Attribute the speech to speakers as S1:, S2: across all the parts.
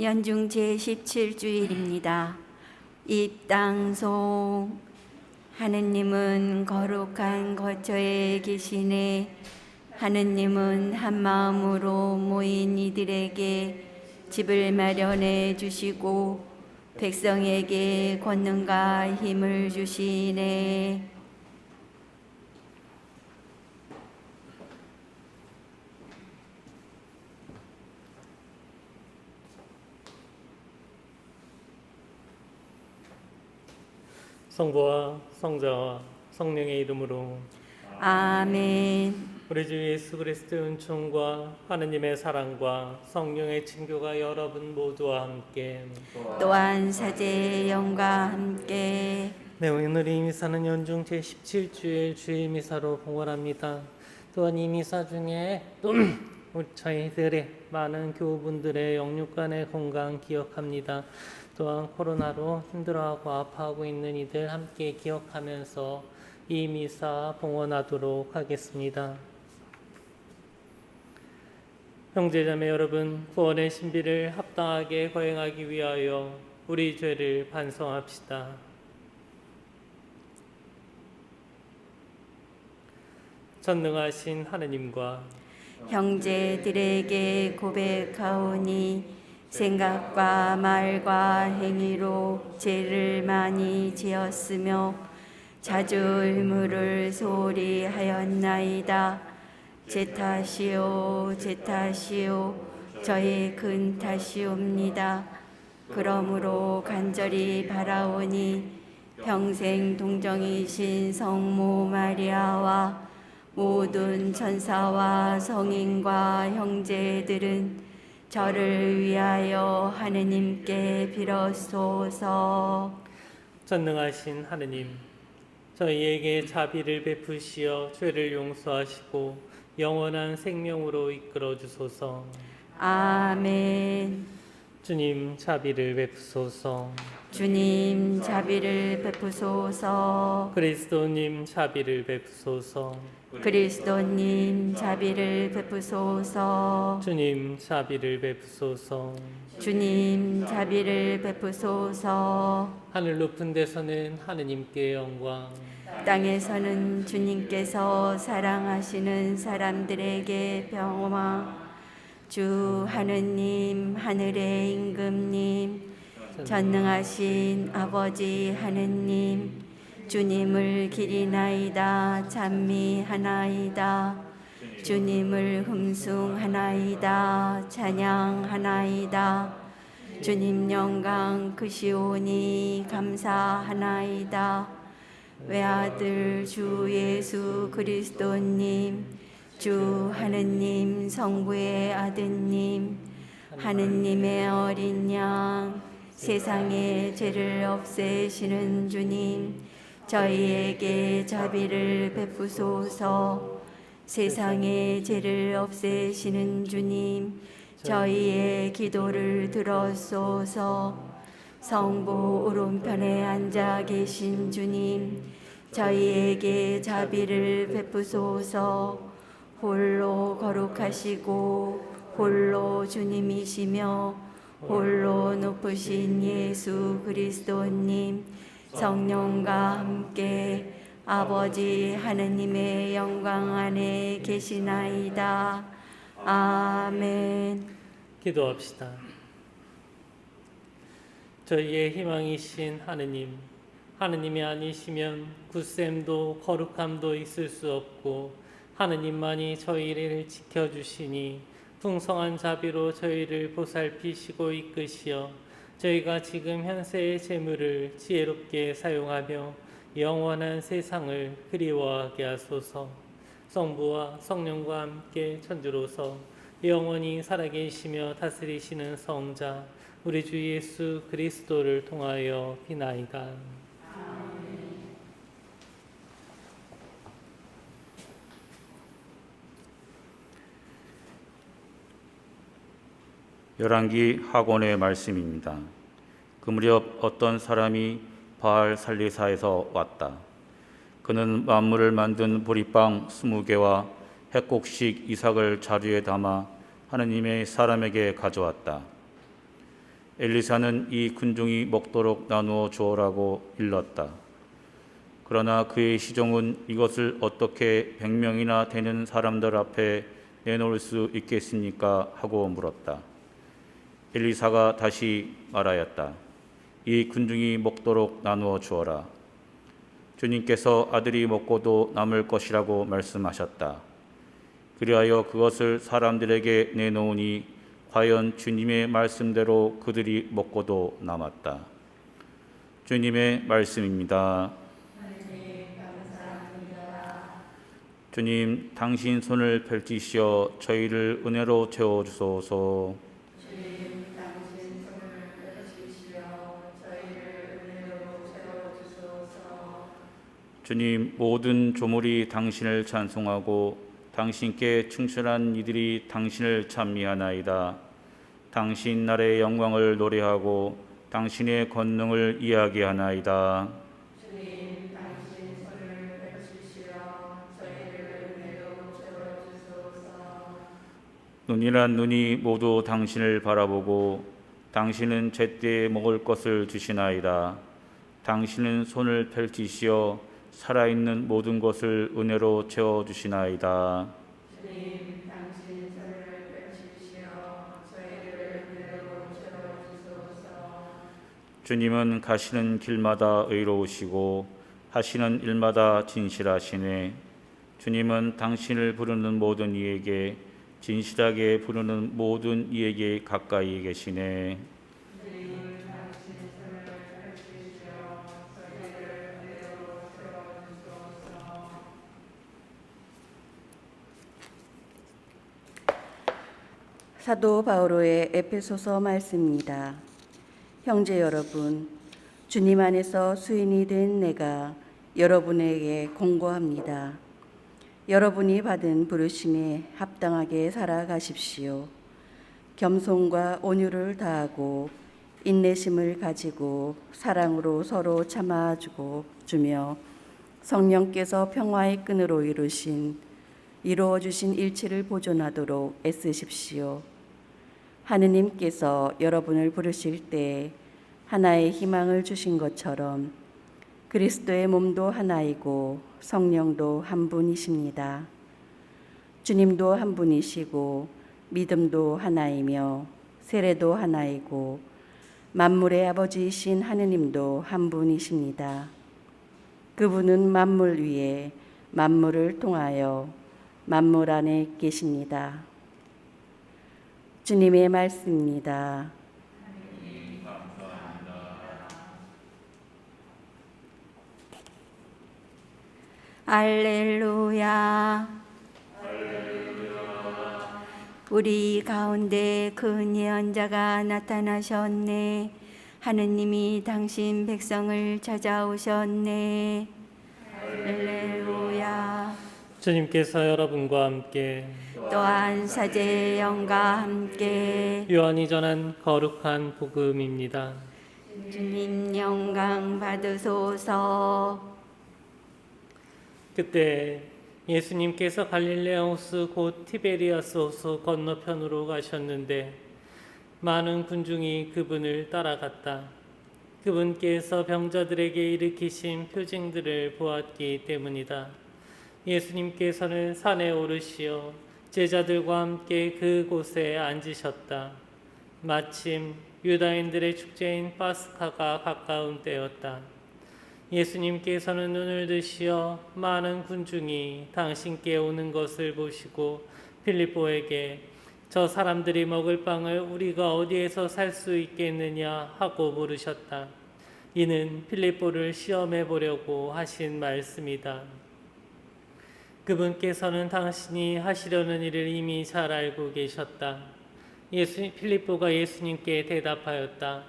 S1: 연중 제17주일입니다. 입당송. 하느님은 거룩한 거처에 계시네. 하느님은 한마음으로 모인 이들에게 집을 마련해 주시고 백성에게 권능과 힘을 주시네.
S2: 성부와 성자와 성령의 이름으로
S1: 아멘.
S2: 우리 주 예수 그리스도의 은총과 하느님의 사랑과 성령의 친교가 여러분 모두와 함께
S1: 또한 사제의 영과 함께
S2: 네, 오늘 이 미사는 연중 제17주일 주일 미사로 봉헌합니다. 또한 이 미사 중에 또 저희들의 많은 교우분들의 영육간의 건강 기억합니다. 또한 코로나로 힘들어하고 아파하고 있는 이들 함께 기억하면서 이 미사 봉헌하도록 하겠습니다. 형제자매 여러분, 구원의 신비를 합당하게 거행하기 위하여 우리 죄를 반성합시다. 전능하신 하느님과
S1: 형제들에게 고백하오니 생각과 말과 행위로 죄를 많이 지었으며 자주 의무를 소홀히 하였나이다. 제 탓이요 제 탓이요 저의 큰 탓이옵니다. 그러므로 간절히 바라오니 평생 동정이신 성모 마리아와 모든 천사와 성인과 형제들은 저를 위하여 하느님께 빌어소서.
S2: 전능하신 하느님, 저희에게 자비를 베푸시어 죄를 용서하시고 영원한 생명으로 이끌어 주소서.
S1: 아멘.
S2: 주님 자비를 베푸소서.
S1: 주님 자비를 베푸소서.
S2: 그리스도님 자비를 베푸소서.
S1: 그리스도님 자비를 베푸소서.
S2: 주님 자비를 베푸소서.
S1: 주님 자비를 베푸소서.
S2: 하늘 높은 데서는 하느님께 영광,
S1: 땅에서는 주님께서 사랑하시는 사람들에게 평화. 주 하느님, 하늘의 임금님, 전능하신 아버지 하느님, 주님을 기리나이다 찬미하나이다. 주님을 흠숭하나이다 찬양하나이다. 주님 영광 크시오니 감사하나이다. 외아들 주 예수 그리스도님, 주 하느님 성부의 아드님, 하느님의 어린 양, 세상의 죄를 없애시는 주님, 저희에게 자비를 베푸소서. 세상의 죄를 없애시는 주님, 저희의 기도를 들어소서. 성부 오른편에 앉아 계신 주님, 저희에게 자비를 베푸소서. 홀로 거룩하시고 홀로 주님이시며 홀로 높으신 예수 그리스도님, 성령과 함께 아버지 하느님의 영광 안에 계시나이다. 아멘.
S2: 기도합시다. 저희의 희망이신 하느님, 하느님이 아니시면 굳셈도 거룩함도 있을 수 없고 하느님만이 저희를 지켜주시니 풍성한 자비로 저희를 보살피시고 이끄시어 저희가 지금 현세의 재물을 지혜롭게 사용하며 영원한 세상을 그리워하게 하소서. 성부와 성령과 함께 천주로서 영원히 살아계시며 다스리시는 성자 우리 주 예수 그리스도를 통하여 비나이다.
S3: 열왕기 학원의 말씀입니다. 그 무렵 어떤 사람이 바알 살리사에서 왔다. 그는 만물을 만든 보리빵 20개와 햇곡식 이삭을 자루에 담아 하느님의 사람에게 가져왔다. 엘리사는 이 군중이 먹도록 나누어 주어라고 일렀다. 그러나 그의 시종은 이것을 어떻게 100명이나 되는 사람들 앞에 내놓을 수 있겠습니까? 하고 물었다. 엘리사가 다시 말하였다. 이 군중이 먹도록 나누어 주어라. 주님께서 아들이 먹고도 남을 것이라고 말씀하셨다. 그리하여 그것을 사람들에게 내놓으니 과연 주님의 말씀대로 그들이 먹고도 남았다. 주님의 말씀입니다. 주님, 당신 손을 펼치시어 저희를 은혜로 채워주소서. 주님, 모든 조물이 당신을 찬송하고 당신께 충실한 이들이 당신을 찬미하나이다. 당신 나라의 영광을 노래하고 당신의 권능을 이야기하나이다. 주님, 당신 손을 펼치시어 저희를 은혜로 채워주소서. 눈이란 눈이 모두 당신을 바라보고 당신은 제때 먹을 것을 주시나이다. 당신은 손을 펼치시어 살아있는 모든 것을 은혜로 채워주시나이다. 주님, 당신 손을 펼치시어 저희를 은혜로 채워주소서. 주님은 가시는 길마다 의로우시고 하시는 일마다 진실하시네. 주님은 당신을 부르는 모든 이에게 진실하게 부르는 모든 이에게 가까이 계시네.
S1: 사도 바오로의 에베소서 말씀입니다. 형제 여러분, 주님 안에서 수인이 된 내가 여러분에게 공고합니다. 여러분이 받은 부르심에 합당하게 살아가십시오. 겸손과 온유를 다하고 인내심을 가지고 사랑으로 서로 참아주고 주며 성령께서 평화의 끈으로 이루어주신 일치를 보존하도록 애쓰십시오. 하느님께서 여러분을 부르실 때 하나의 희망을 주신 것처럼 그리스도의 몸도 하나이고 성령도 한 분이십니다. 주님도 한 분이시고 믿음도 하나이며 세례도 하나이고 만물의 아버지이신 하느님도 한 분이십니다. 그분은 만물 위에 만물을 통하여 만물 안에 계십니다. 주님의 말씀입니다.
S2: 할렐루야. 우리 가운데 큰 예언자가 나타나셨네. 하느님이 당신 백성을 찾아오셨네. 할렐루야.
S4: 주님께서 여러분과 함께
S2: 또한 사제의 영과 함께
S4: 요한이 전한 거룩한 복음입니다.
S2: 주님 영광 받으소서.
S4: 그때 예수님께서 갈릴레아 호수 곧 티베리아스 호수 건너편으로 가셨는데 많은 군중이 그분을 따라갔다. 그분께서 병자들에게 일으키신 표징들을 보았기 때문이다. 예수님께서는 산에 오르시어 제자들과 함께 그곳에 앉으셨다. 마침 유다인들의 축제인 파스카가 가까운 때였다. 예수님께서는 눈을 드시어 많은 군중이 당신께 오는 것을 보시고 빌립보에게 저 사람들이 먹을 빵을 우리가 어디에서 살 수 있겠느냐 하고 물으셨다. 이는 빌립보를 시험해 보려고 하신 말씀이다. 그분께서는 당신이 하시려는 일을 이미 잘 알고 계셨다. 빌립보가 예수님께 대답하였다.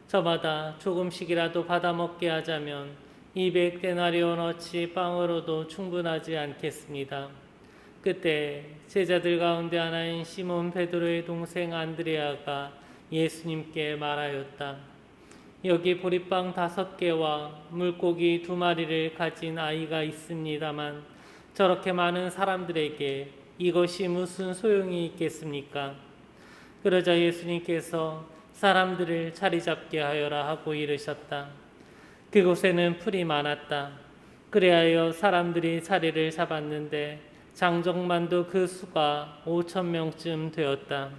S4: 저마다 조금씩이라도 받아먹게 하자면 200데나리온어치 빵으로도 충분하지 않겠습니다. 그때 제자들 가운데 하나인 시몬 베드로의 동생 안드레아가 예수님께 말하였다. 여기 보리빵 5개와 물고기 2마리를 가진 아이가 있습니다만 저렇게 많은 사람들에게 이것이 무슨 소용이 있겠습니까? 그러자 예수님께서 사람들을 자리 잡게 하여라 하고 이르셨다. 그곳에는 풀이 많았다. 그리하여 사람들이 자리를 잡았는데 장정만도 그 수가 5,000명쯤 되었다.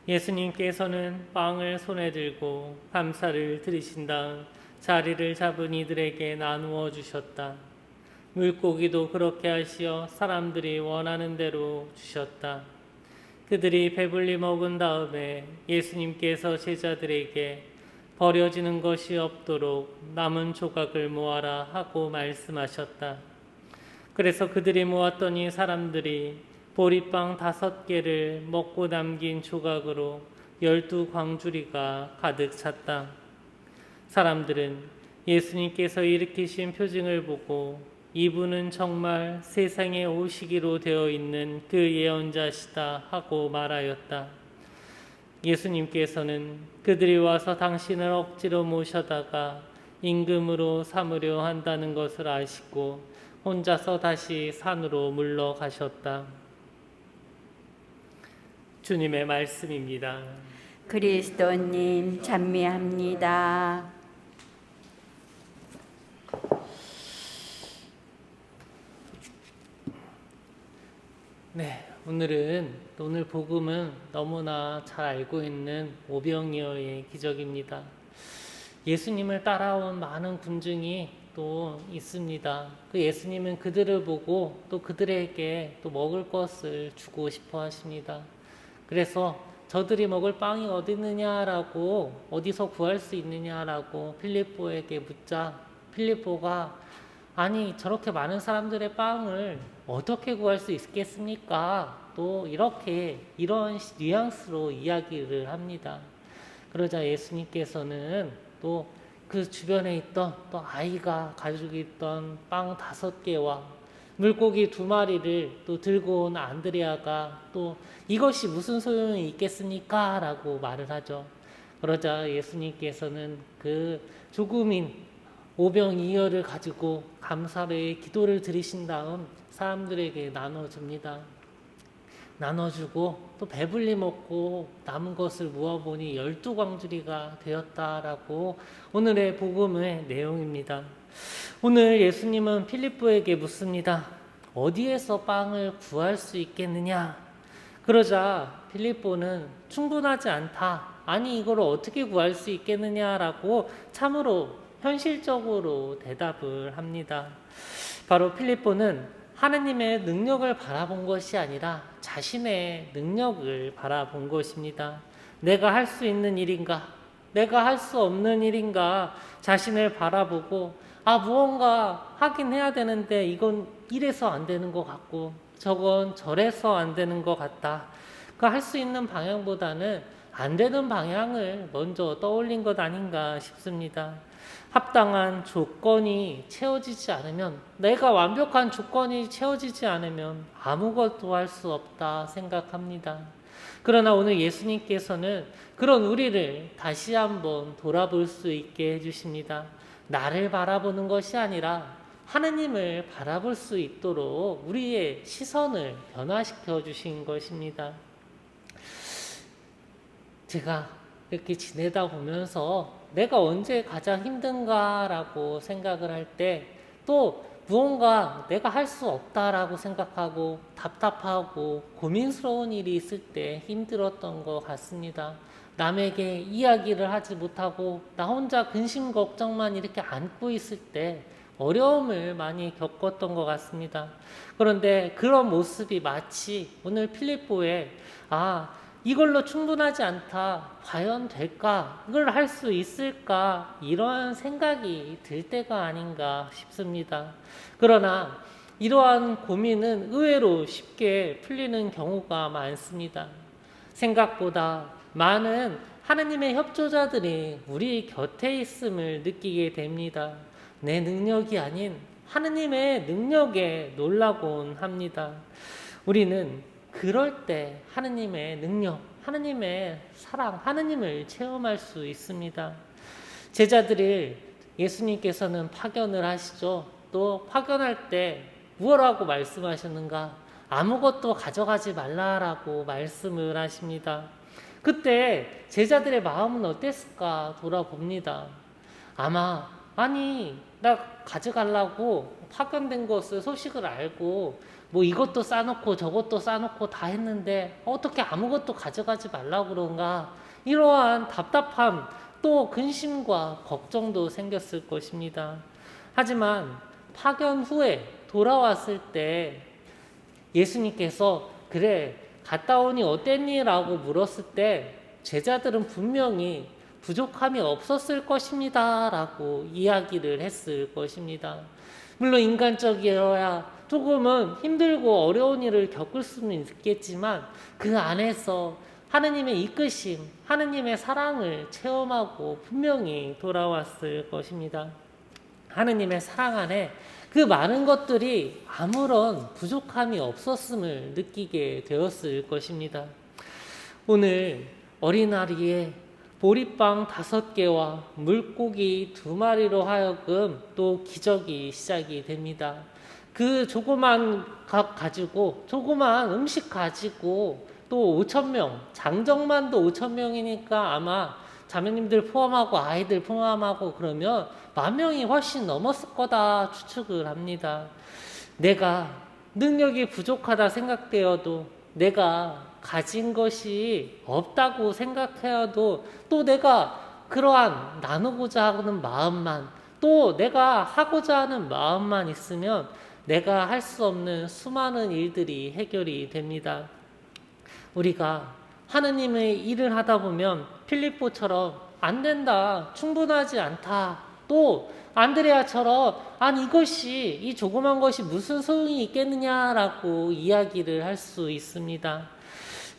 S4: 예수님께서는 빵을 손에 들고 감사를 드리신 다음 자리를 잡은 이들에게 나누어 주셨다. 물고기도 그렇게 하시어 사람들이 원하는 대로 주셨다. 그들이 배불리 먹은 다음에 예수님께서 제자들에게 버려지는 것이 없도록 남은 조각을 모아라 하고 말씀하셨다. 그래서 그들이 모았더니 사람들이 보리빵 5개를 먹고 남긴 조각으로 12광주리가 가득 찼다. 사람들은 예수님께서 일으키신 표징을 보고 이분은 정말 세상에 오시기로 되어 있는 그 예언자시다 하고 말하였다. 예수님께서는 그들이 와서 당신을 억지로 모셔다가 임금으로 삼으려 한다는 것을 아시고 혼자서 다시 산으로 물러가셨다. 주님의 말씀입니다.
S1: 그리스도님 찬미합니다.
S4: 네, 오늘 복음은 너무나 잘 알고 있는 오병이어의 기적입니다. 예수님을 따라온 많은 군중이 또 있습니다. 그 예수님은 그들을 보고 또 그들에게 또 먹을 것을 주고 싶어 하십니다. 그래서 저들이 먹을 빵이 어디 있느냐라고, 어디서 구할 수 있느냐라고 필립보에게 묻자 필립보가 아니 저렇게 많은 사람들의 빵을 어떻게 구할 수 있겠습니까? 또 이런 뉘앙스로 이야기를 합니다. 그러자 예수님께서는 또 그 주변에 있던 또 아이가 가지고 있던 빵 5개와 물고기 2마리를 또 들고 온 안드레아가 또 이것이 무슨 소용이 있겠습니까? 라고 말을 하죠. 그러자 예수님께서는 그 조금인 오병이어를 가지고 감사의 기도를 드리신 다음 사람들에게 나눠줍니다. 나눠주고 또 배불리 먹고 남은 것을 모아보니 12광주리가 되었다라고 오늘의 복음의 내용입니다. 오늘 예수님은 필립보에게 묻습니다. 어디에서 빵을 구할 수 있겠느냐? 그러자 필립보는 충분하지 않다. 아니 이걸 어떻게 구할 수 있겠느냐라고 참으로 현실적으로 대답을 합니다. 바로 필립보는 하느님의 능력을 바라본 것이 아니라 자신의 능력을 바라본 것입니다. 내가 할 수 있는 일인가? 내가 할 수 없는 일인가? 자신을 바라보고 무언가 하긴 해야 되는데 이건 이래서 안 되는 것 같고 저건 저래서 안 되는 것 같다. 그 할 수 있는 방향보다는 안 되는 방향을 먼저 떠올린 것 아닌가 싶습니다. 합당한 조건이 채워지지 않으면, 내가 완벽한 조건이 채워지지 않으면 아무것도 할 수 없다 생각합니다. 그러나 오늘 예수님께서는 그런 우리를 다시 한번 돌아볼 수 있게 해주십니다. 나를 바라보는 것이 아니라 하느님을 바라볼 수 있도록 우리의 시선을 변화시켜 주신 것입니다. 제가 이렇게 지내다 보면서 내가 언제 가장 힘든가라고 생각을 할 때 또 무언가 내가 할 수 없다라고 생각하고 답답하고 고민스러운 일이 있을 때 힘들었던 것 같습니다. 남에게 이야기를 하지 못하고 나 혼자 근심 걱정만 이렇게 안고 있을 때 어려움을 많이 겪었던 것 같습니다. 그런데 그런 모습이 마치 오늘 필립보의 이걸로 충분하지 않다. 과연 될까? 이걸 할 수 있을까? 이런 생각이 들 때가 아닌가 싶습니다. 그러나 이러한 고민은 의외로 쉽게 풀리는 경우가 많습니다. 생각보다 많은 하느님의 협조자들이 우리 곁에 있음을 느끼게 됩니다. 내 능력이 아닌 하느님의 능력에 놀라곤 합니다. 우리는 그럴 때 하느님의 능력, 하느님의 사랑, 하느님을 체험할 수 있습니다. 제자들을 예수님께서는 파견을 하시죠. 또 파견할 때 무엇라고 말씀하셨는가? 아무것도 가져가지 말라라고 말씀을 하십니다. 그때 제자들의 마음은 어땠을까 돌아봅니다. 아마 아니 나 가져가려고 파견된 것을 소식을 알고 뭐 이것도 싸놓고 저것도 싸놓고 다 했는데 어떻게 아무것도 가져가지 말라고 그런가, 이러한 답답함 또 근심과 걱정도 생겼을 것입니다. 하지만 파견 후에 돌아왔을 때 예수님께서 그래 갔다 오니 어땠니? 라고 물었을 때 제자들은 분명히 부족함이 없었을 것입니다 라고 이야기를 했을 것입니다. 물론 인간적이어야 조금은 힘들고 어려운 일을 겪을 수는 있겠지만 그 안에서 하느님의 이끄심, 하느님의 사랑을 체험하고 분명히 돌아왔을 것입니다. 하느님의 사랑 안에 그 많은 것들이 아무런 부족함이 없었음을 느끼게 되었을 것입니다. 오늘 어린아이의 보리빵 5개와 물고기 2마리로 하여금 또 기적이 시작이 됩니다. 그 조그만 값 가지고, 조그만 음식 가지고 또 5,000명, 장정만도 5,000명이니까 아마 자매님들 포함하고 아이들 포함하고 그러면 10,000명이 훨씬 넘었을 거다 추측을 합니다. 내가 능력이 부족하다 생각되어도, 내가 가진 것이 없다고 생각해도, 또 내가 그러한 나누고자 하는 마음만, 또 내가 하고자 하는 마음만 있으면 내가 할 수 없는 수많은 일들이 해결이 됩니다. 우리가 하느님의 일을 하다 보면 필립보처럼 안 된다, 충분하지 않다, 또 안드레아처럼 아니 이것이, 이 조그만 것이 무슨 소용이 있겠느냐라고 이야기를 할 수 있습니다.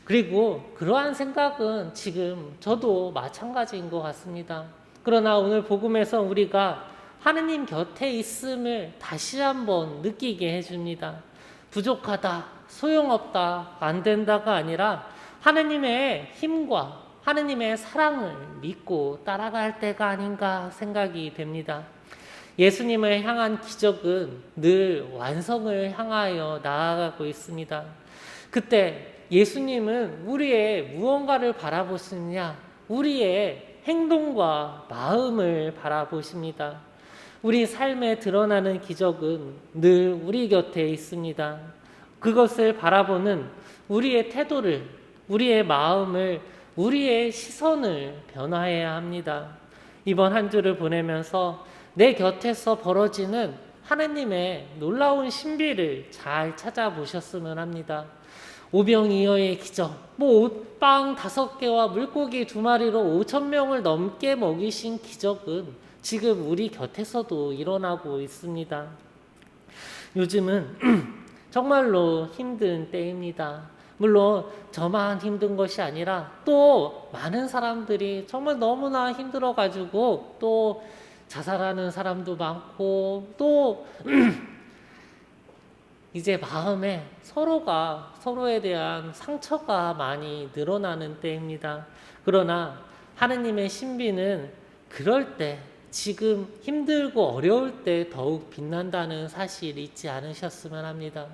S4: 그리고 그러한 생각은 지금 저도 마찬가지인 것 같습니다. 그러나 오늘 복음에서 우리가 하느님 곁에 있음을 다시 한번 느끼게 해줍니다. 부족하다, 소용없다, 안 된다가 아니라 하느님의 힘과 하느님의 사랑을 믿고 따라갈 때가 아닌가 생각이 됩니다. 예수님을 향한 기적은 늘 완성을 향하여 나아가고 있습니다. 그때 예수님은 우리의 무언가를 바라보시느냐? 우리의 행동과 마음을 바라보십니다. 우리 삶에 드러나는 기적은 늘 우리 곁에 있습니다. 그것을 바라보는 우리의 태도를, 우리의 마음을, 우리의 시선을 변화해야 합니다. 이번 한 주를 보내면서 내 곁에서 벌어지는 하나님의 놀라운 신비를 잘 찾아보셨으면 합니다. 오병이어의 기적, 빵 5개와 물고기 2마리로 5,000명을 넘게 먹이신 기적은 지금 우리 곁에서도 일어나고 있습니다. 요즘은 정말로 힘든 때입니다. 물론 저만 힘든 것이 아니라 또 많은 사람들이 정말 너무나 힘들어가지고 또 자살하는 사람도 많고, 또 이제 마음에 서로가 서로에 대한 상처가 많이 늘어나는 때입니다. 그러나 하느님의 신비는 그럴 때, 지금 힘들고 어려울 때 더욱 빛난다는 사실 잊지 않으셨으면 합니다.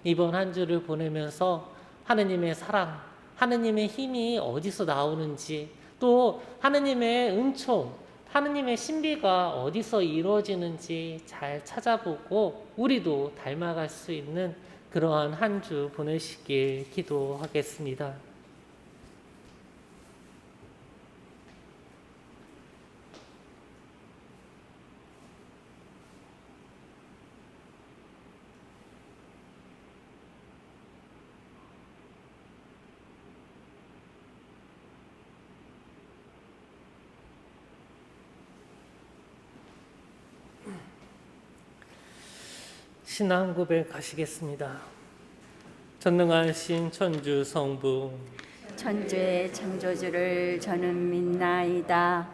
S4: 이번 한 주를 보내면서 하느님의 사랑, 하느님의 힘이 어디서 나오는지, 또 하느님의 은총, 하느님의 신비가 어디서 이루어지는지 잘 찾아보고 우리도 닮아갈 수 있는 그러한 한 주 보내시길 기도하겠습니다. 신앙 고백 하시겠습니다. 전능하신 천주 성부,
S1: 천주의 창조주를 저는 믿나이다.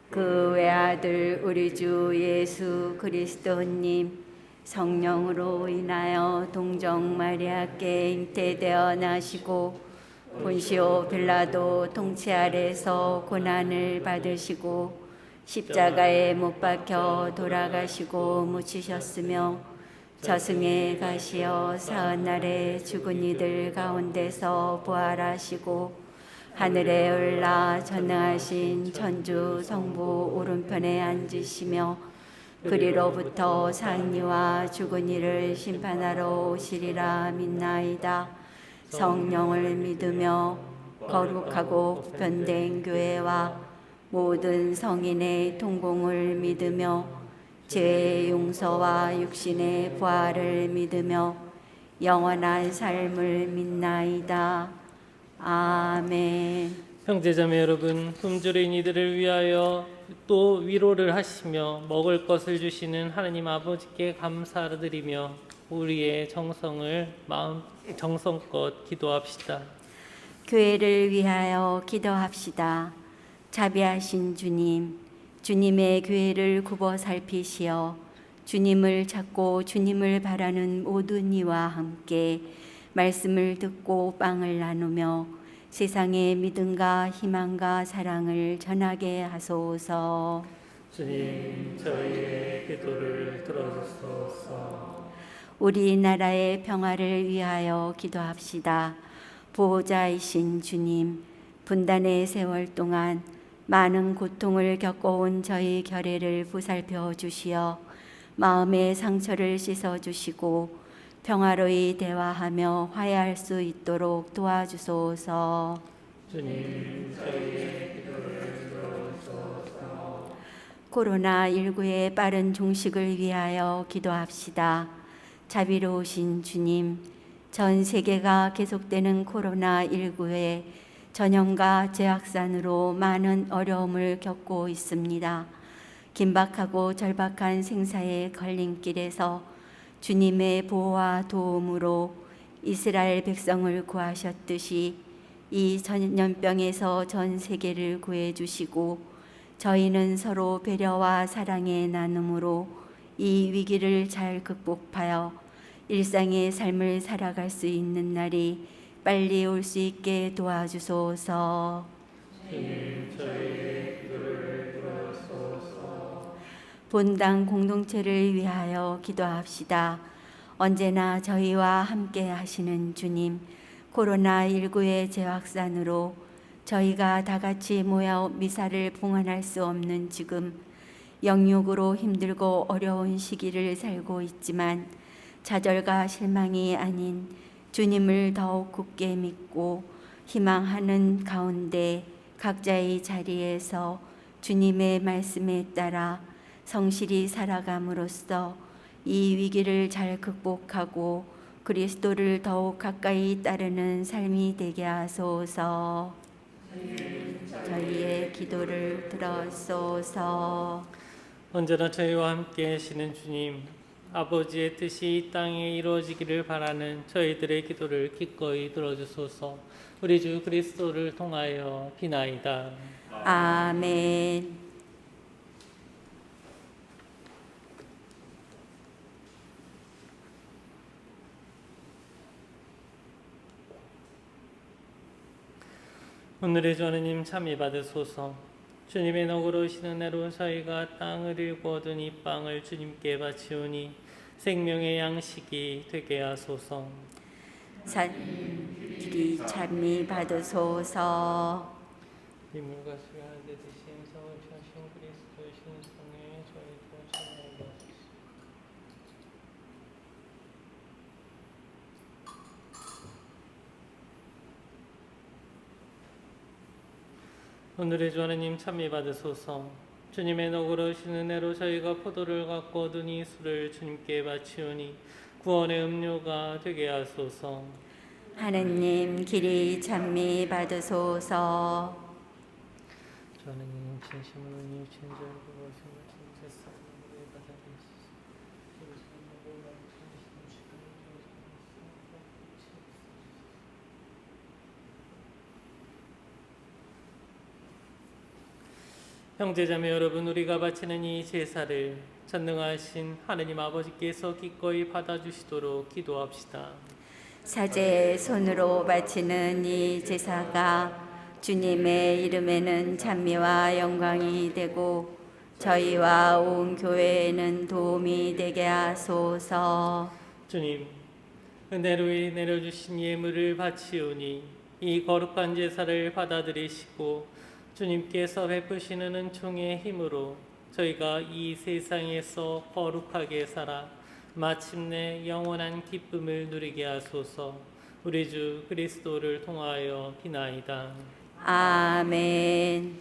S1: 그 외아들 우리 주 예수 그리스도님, 성령으로 인하여 동정 마리아께 잉태되어 나시고 본시오 빌라도 통치 아래서 고난을 받으시고 십자가에 못 박혀 돌아가시고 묻히셨으며 저승에 가시어 사흘날에 죽은 이들 가운데서 부활하시고 하늘에 올라 전능하신 천주 성부 오른편에 앉으시며 그리로부터 상이와 죽은 이를 심판하러 오시리라 믿나이다. 성령을 믿으며 거룩하고 보편된 교회와 모든 성인의 동공을 믿으며 죄의 용서와 육신의 부활을 믿으며 영원한 삶을 믿나이다. 아멘.
S2: 형제자매 여러분, 굶주린 이들을 위하여 또 위로를 하시며 먹을 것을 주시는 하나님 아버지께 감사드리며 우리의 정성껏 기도합시다.
S1: 교회를 위하여 기도합시다. 자비하신 주님, 주님의 교회를 굽어 살피시어 주님을 찾고 주님을 바라는 모든 이와 함께 말씀을 듣고 빵을 나누며 세상의 믿음과 희망과 사랑을 전하게 하소서.
S2: 주님, 저희의 기도를 들어주소서.
S1: 우리나라의 평화를 위하여 기도합시다. 보호자이신 주님, 분단의 세월 동안 많은 고통을 겪어온 저희 결의를 보살펴 주시어 마음의 상처를 씻어 주시고 평화로이 대화하며 화해할 수 있도록 도와주소서.
S2: 주님, 저희의 기도를 들어주소서.
S1: 코로나19의 빠른 종식을 위하여 기도합시다. 자비로우신 주님, 전 세계가 계속되는 코로나19의 전염과 재확산으로 많은 어려움을 겪고 있습니다. 긴박하고 절박한 생사의 걸림길에서 주님의 보호와 도움으로 이스라엘 백성을 구하셨듯이 이 전염병에서 전 세계를 구해주시고 저희는 서로 배려와 사랑의 나눔으로 이 위기를 잘 극복하여 일상의 삶을 살아갈 수 있는 날이 빨리 올 수 있게 도와주소서.
S2: 주님, 저희의 기도를 들어주소서.
S1: 본당 공동체를 위하여 기도합시다. 언제나 저희와 함께 하시는 주님, 코로나19의 재확산으로 저희가 다 같이 모여 미사를 봉헌할 수 없는 지금 영육으로 힘들고 어려운 시기를 살고 있지만 좌절과 실망이 아닌 주님을 더욱 굳게 믿고 희망하는 가운데 각자의 자리에서 주님의 말씀에 따라 성실히 살아감으로써 이 위기를 잘 극복하고 그리스도를 더욱 가까이 따르는 삶이 되게 하소서. 저희의 기도를 들어소서.
S2: 언제나 저희와 함께 하시는 주님, 아버지의 뜻이 이 땅에 이루어지기를 바라는 저희들의 기도를 기꺼이 들어주소서. 우리 주 그리스도를 통하여 비나이다.
S1: 아멘.
S2: 오늘의 주 하나님 참여 받으소서. 주님의 너그러우신 은혜로 저희가 땅을 일구 얻은 이 빵을 주님께 바치오니 생명의 양식이 되게 하소서.
S1: 산길이 찬미 받으소서.
S2: 인물과 수가 하늘에 드신 성을 피하신 그리스도의 신성에 저희도 참여하게 하소서. 오늘의 주 하나님 참미 받으소서. 주님의 너그러우신 은혜로 저희가 포도를 갖고 얻은 이 술을 주님께 바치오니 구원의 음료가 되게 하소서.
S1: 하느님 길이 찬미 받으소서.
S2: 주 하나님 진심으로 뉘우친 자 그것을 진짜사랑으로 받아주시소. 형제자매 여러분, 우리가 바치는 이 제사를 전능하신 하느님 아버지께서 기꺼이 받아주시도록 기도합시다.
S1: 사제의 손으로 바치는 이 제사가 주님의 이름에는 찬미와 영광이 되고 저희와 온 교회에는 도움이 되게 하소서.
S2: 주님, 은혜로 내려주신 예물을 바치오니
S4: 이 거룩한 제사를 받아들이시고 주님께서 베푸시는 은총의 힘으로 저희가 이 세상에서 거룩하게 살아 마침내 영원한 기쁨을 누리게 하소서. 우리 주 그리스도를 통하여 비나이다.
S1: 아멘.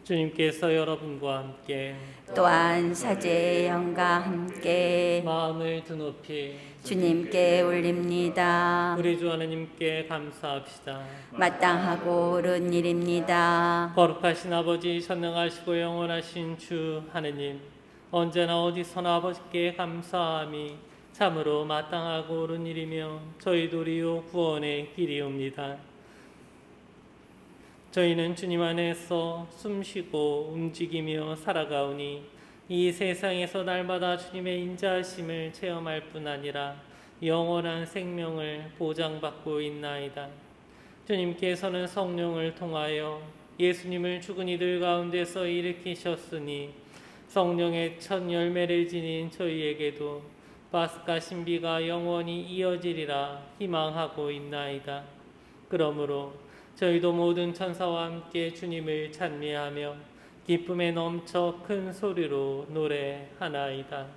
S4: 주님께서 여러분과 함께
S1: 또한 사제의 영과 함께
S4: 마음을 드높이
S1: 주님께 올립니다.
S4: 우리 주 하나님께 감사합시다.
S1: 마땅하고 옳은 일입니다.
S4: 거룩하신 아버지, 전능하시고 영원하신 주 하느님, 언제나 어디서나 아버지께 감사함이 참으로 마땅하고 옳은 일이며 저희 도리요 구원의 길이옵니다. 저희는 주님 안에서 숨쉬고 움직이며 살아가오니 이 세상에서 날마다 주님의 인자하심을 체험할 뿐 아니라 영원한 생명을 보장받고 있나이다. 주님께서는 성령을 통하여 예수님을 죽은 이들 가운데서 일으키셨으니 성령의 첫 열매를 지닌 저희에게도 파스카 신비가 영원히 이어지리라 희망하고 있나이다. 그러므로 저희도 모든 천사와 함께 주님을 찬미하며 기쁨에 넘쳐 큰 소리로 노래하나이다.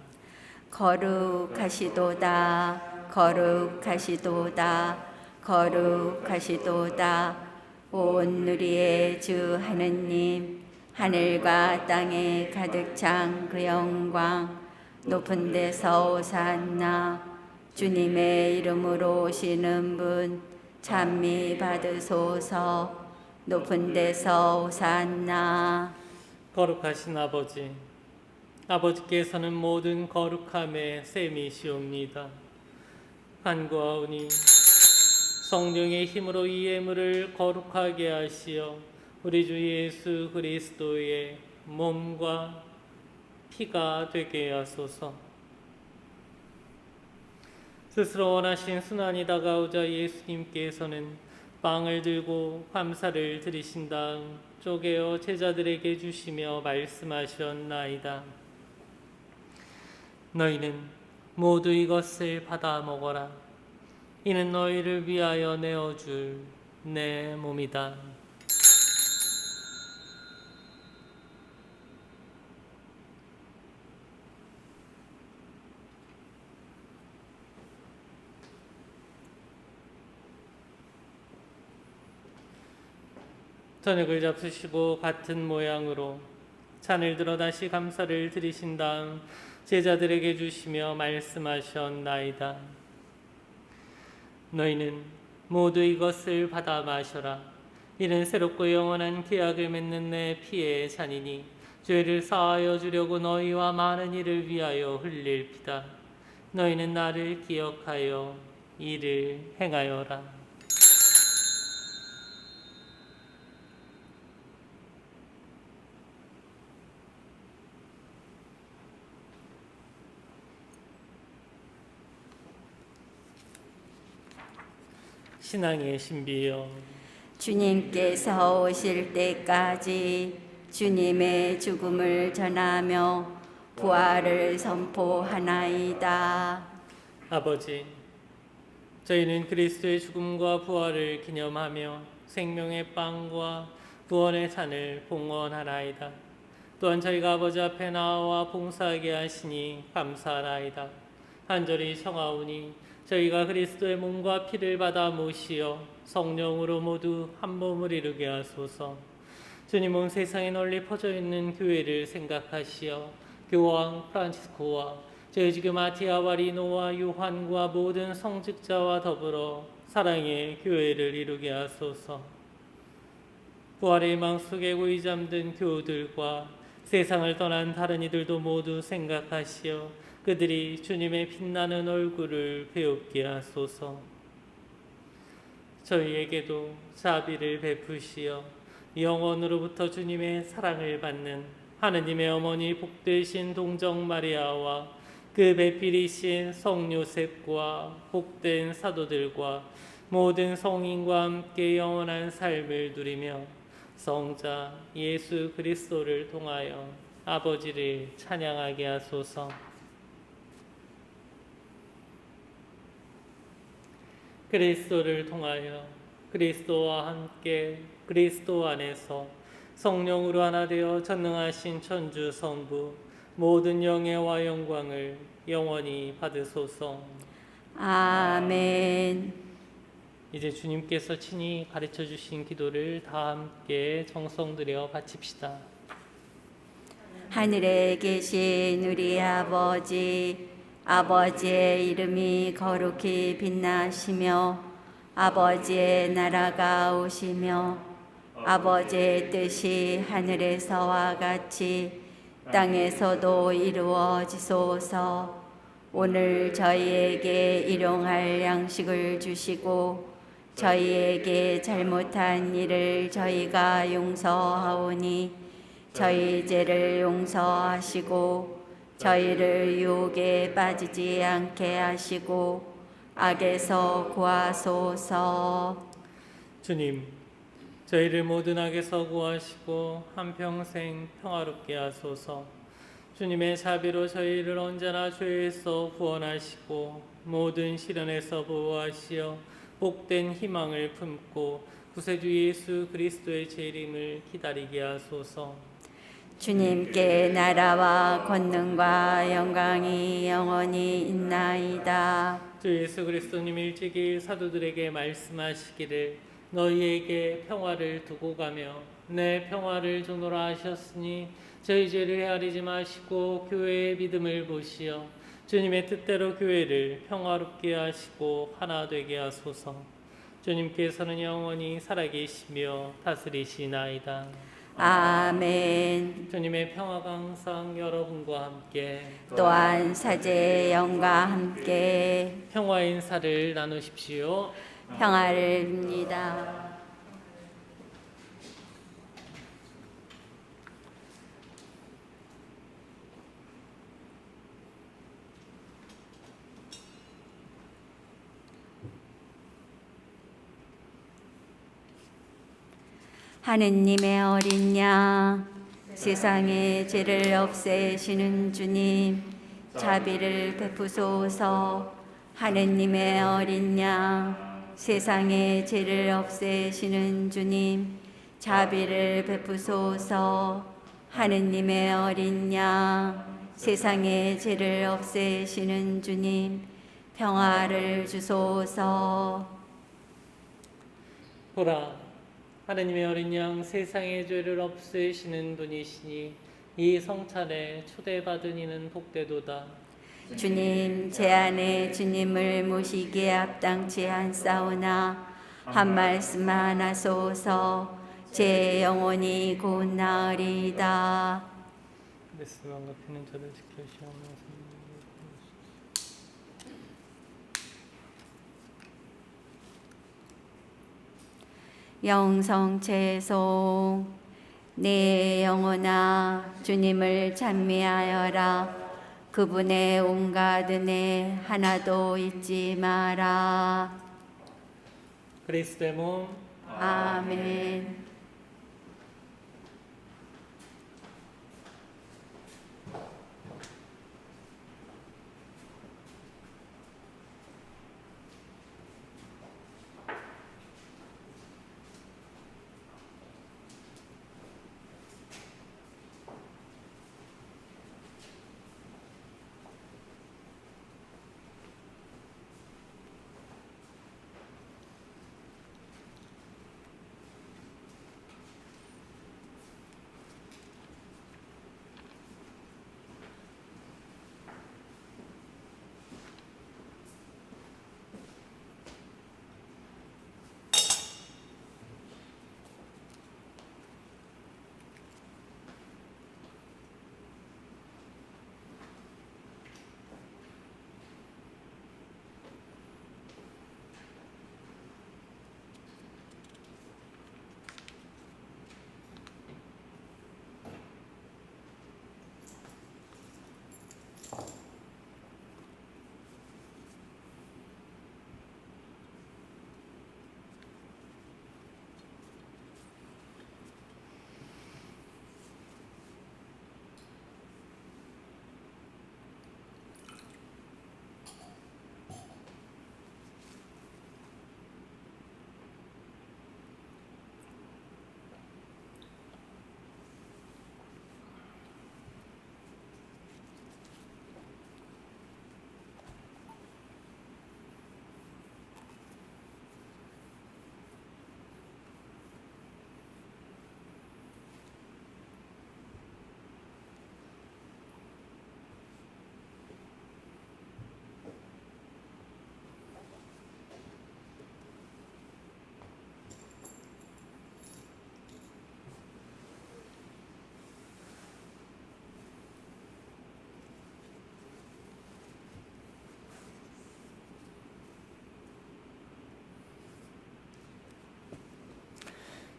S1: 거룩하시도다, 거룩하시도다, 거룩하시도다. 온 누리의 주 하느님, 하늘과 땅에 가득 찬 그 영광, 높은 데서 오산나. 주님의 이름으로 오시는 분 찬미 받으소서. 높은 데서 오산나.
S4: 거룩하신 아버지, 아버지께서는 모든 거룩함의 셈이시옵니다. 간구하오니 성령의 힘으로 이 예물을 거룩하게 하시어 우리 주 예수 그리스도의 몸과 피가 되게 하소서. 스스로 원하신 순환이 다가오자 예수님께서는 빵을 들고 감사를 드리신 다음 쪼개어 제자들에게 주시며 말씀하셨나이다. 너희는 모두 이것을 받아 먹어라. 이는 너희를 위하여 내어줄 내 몸이다. 저녁을 잡수시고 같은 모양으로 잔을 들어 다시 감사를 드리신 다음 제자들에게 주시며 말씀하셨나이다. 너희는 모두 이것을 받아 마셔라. 이는 새롭고 영원한 계약을 맺는 내 피의 잔이니 죄를 사하여 주려고 너희와 많은 이를 위하여 흘릴 피다. 너희는 나를 기억하여 이를 행하여라. 신앙의 신비여,
S1: 주님께서 오실 때까지 주님의 죽음을 전하며 부활을 선포하나이다.
S4: 아버지, 저희는 그리스도의 죽음과 부활을 기념하며 생명의 빵과 구원의 잔을 봉헌하나이다. 또한 저희가 아버지 앞에 나와 봉사하게 하시니 감사하나이다. 간절히 청하오니 저희가 그리스도의 몸과 피를 받아 모시어 성령으로 모두 한 몸을 이루게 하소서. 주님, 온 세상에 널리 퍼져 있는 교회를 생각하시어 교황 프란치스코와 저희 지금 마티아와 리노와 요한과 모든 성직자와 더불어 사랑의 교회를 이루게 하소서. 부활의 희망 속에 고이 잠든 교우들과 세상을 떠난 다른 이들도 모두 생각하시어 그들이 주님의 빛나는 얼굴을 배우게 하소서. 저희에게도 자비를 베푸시어 영원으로부터 주님의 사랑을 받는 하느님의 어머니 복되신 동정 마리아와 그 배필이신 성 요셉과 복된 사도들과 모든 성인과 함께 영원한 삶을 누리며 성자 예수 그리스도를 통하여 아버지를 찬양하게 하소서. 그리스도를 통하여
S2: 그리스도와 함께 그리스도 안에서 성령으로 하나 되어 전능하신 천주 성부 모든 영예와 영광을 영원히 받으소서.
S1: 아멘.
S2: 이제 주님께서 친히 가르쳐 주신 기도를 다 함께 정성 들여 바칩시다.
S1: 하늘에 계신 우리 아버지, 아버지의 이름이 거룩히 빛나시며 아버지의 나라가 오시며 아버지의 뜻이 하늘에서와 같이 땅에서도 이루어지소서. 오늘 저희에게 일용할 양식을 주시고 저희에게 잘못한 일을 저희가 용서하오니 저희 죄를 용서하시고 저희를 유혹에 빠지지 않게 하시고 악에서 구하소서.
S2: 주님, 저희를 모든 악에서 구하시고 한평생 평화롭게 하소서. 주님의 자비로 저희를 언제나 죄에서 구원하시고 모든 시련에서 보호하시어 복된 희망을 품고 구세주 예수 그리스도의 재림을 기다리게 하소서.
S1: 주님께 나라와 권능과 영광이 영원히 있나이다.
S2: 주 예수 그리스도님 일찍이 사도들에게 말씀하시기를 너희에게 평화를 두고 가며 내 평화를 주노라 하셨으니 저희 죄를 헤아리지 마시고 교회의 믿음을 보시어 주님의 뜻대로 교회를 평화롭게 하시고 하나 되게 하소서. 주님께서는 영원히 살아계시며 다스리시나이다.
S1: 아멘.
S2: 주님의 평화가 항상 여러분과 함께
S1: 또한 사제의 영과 함께
S2: 평화의 인사를 나누십시오.
S1: 평화를 빕니다. 하느님의 어린 양, 세상의 죄를 없애시는 주님, 자비를 베푸소서. 하느님의 어린 양, 세상의 죄를 없애시는 주님, 자비를 베푸소서. 하느님의 어린 양, 세상의 죄를 없애시는 주님, 평화를 주소서.
S2: 보라, 하느님의 어린 양 세상의 죄를 없애시는 분이시니 이 성찬에 초대받은 이는 복되도다.
S1: 주님, 제 안에 주님을 모시기에 합당치 않사오나 한 말씀만 하소서. 제 영혼이 곧 나으리이다.
S2: 말씀과 피는 저를 지켜주시옵소서.
S1: 영성채송. 내 영혼아 주님을 찬미하여라. 그분의 온갖 은혜 하나도 잊지 마라.
S2: 그리스도의 몸
S1: 아멘.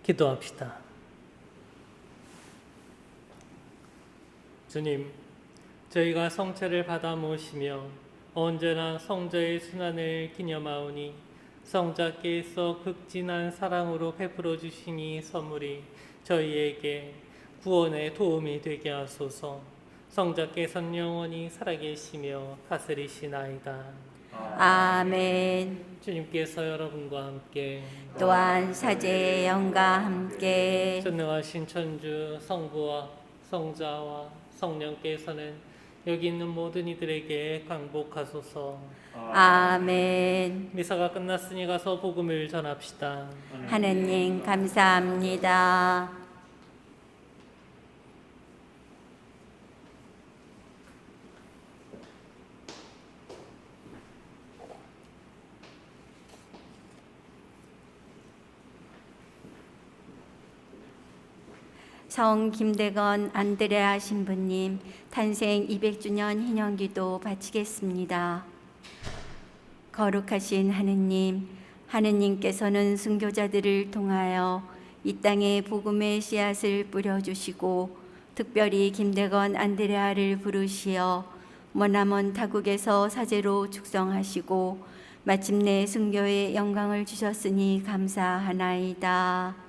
S4: 기도합시다. 주님, 저희가 성체를 받아 모시며 언제나 성자의 순환을 기념하오니 성자께서 극진한 사랑으로 베풀어 주신 이 선물이 저희에게 구원의 도움이 되게 하소서. 성자께서는 영원히 살아계시며 다스리시나이다.
S1: 아멘.
S4: 주님께서 여러분과 함께
S1: 또한 사제의 영과 함께
S4: 전능하신 천주 성부와 성자와 성령께서는 여기 있는 모든 이들에게 강복하소서.
S1: 아멘.
S4: 미사가 끝났으니 가서 복음을 전합시다.
S1: 하느님 감사합니다. 성 김대건 안드레아 신부님 탄생 200주년 희년기도 바치겠습니다. 거룩하신 하느님, 하느님께서는 순교자들을 통하여 이 땅에 복음의 씨앗을 뿌려주시고 특별히 김대건 안드레아를 부르시어 머나먼 타국에서 사제로 축성하시고 마침내 순교의 영광을 주셨으니 감사하나이다.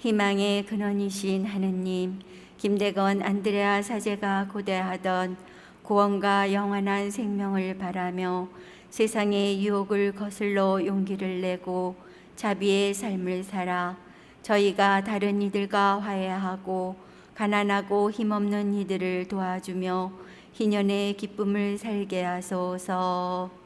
S1: 희망의 근원이신 하느님, 김대건 안드레아 사제가 고대하던 구원과 영원한 생명을 바라며 세상의 유혹을 거슬러 용기를 내고 자비의 삶을 살아 저희가 다른 이들과 화해하고 가난하고 힘없는 이들을 도와주며 희년의 기쁨을 살게 하소서.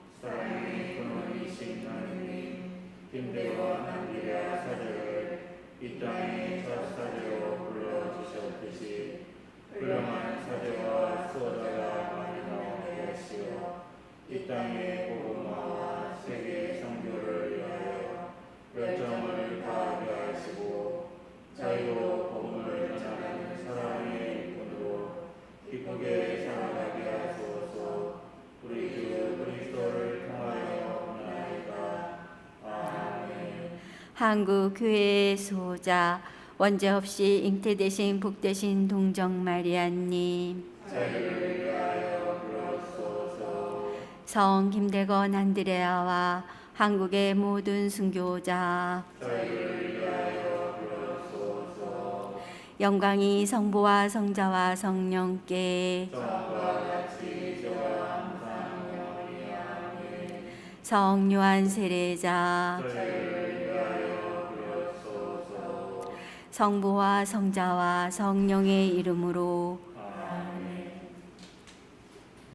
S1: 한국 교회의 수호자 원죄 없이 잉태되신 복되신 동정 마리아님, 성 김대건 안드레아와 한국의 모든 순교자, 영광이 성부와 성자와 성령께, 성 요한 세례자, 성부와 성자와 성령의 이름으로